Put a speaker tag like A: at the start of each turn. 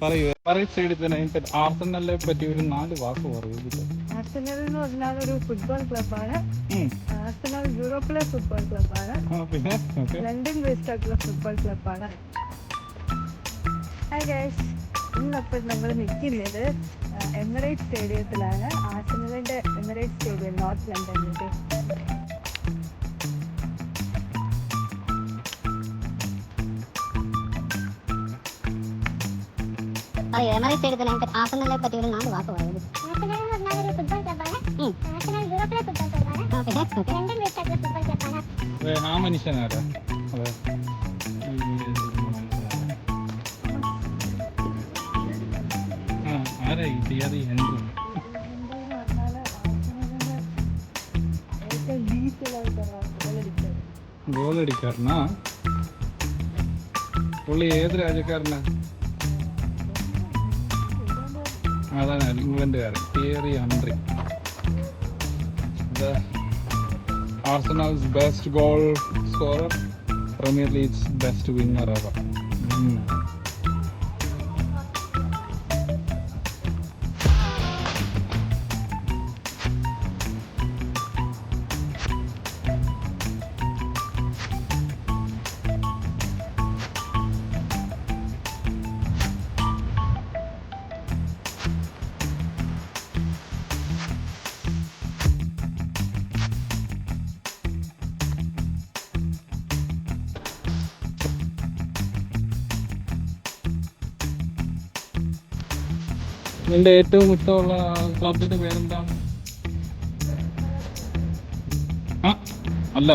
A: പറയൂ ആർസെനലിനെ പറ്റി ഒരു 4 വാക്ക് പറയൂ.
B: ആർസെനൽ എന്ന് പറഞ്ഞാൽ ഒരു ഫുട്ബോൾ ക്ലബ്ബാണ്. ആർസെനൽ യൂറോപ്പിലെ ഫുട്ബോൾ ക്ലബ്ബാണ്.
A: പിന്നെ
B: ലണ്ടൻ ബേസ്ഡ് ആയിട്ടുള്ള ഫുട്ബോൾ ക്ലബ്ബാണ്. ഹായ് ഗൈസ്, ഇന്നപ്പോൾ നമ്മൾ നിൽക്കുന്നത് എമിറേറ്റ്സ് സ്റ്റേഡിയത്തിലാണ്. ആർസെനലിന്റെ എമിറേറ്റ്സ് സ്റ്റേഡിയം, നോർത്ത് ലണ്ടനിലെ.
C: എമിറേറ്റ്സ് സ്റ്റേഡിയത്തിൽ ആർസെനലിനെ പറ്റി ഒരു 4 വാക്ക് പറയൂ.
D: ആർസെനൽ എന്ന് പറഞ്ഞാൽ ഒരു ഫുട്ബോൾ ക്ലബ്ബാണ്. ആർസെനൽ യൂറോപ്പിലെ ഫുട്ബോൾ ക്ലബ്ബാണ്. ലണ്ടൻ ബേസ്ഡ് ആയിട്ടുള്ള ഫുട്ബോൾ ക്ലബ്ബാണ്.
A: ആ മനുഷ്യനാരാ? ആരാ ഈ തിയറി ഹെൻറി? ഗോളടിക്കാരനാ? പുള്ളി ഏത് രാജ്യക്കാരനാ? അതാണ് ഇംഗ്ലണ്ടുകാരൻ, Thierry Henry. Arsenal's best goal scorer, Premier League's best winner ever. നിന്റെ ഏറ്റവും ഇഷ്ടമുള്ള ക്ലബിന്റെ പേരെന്താണ്? അല്ല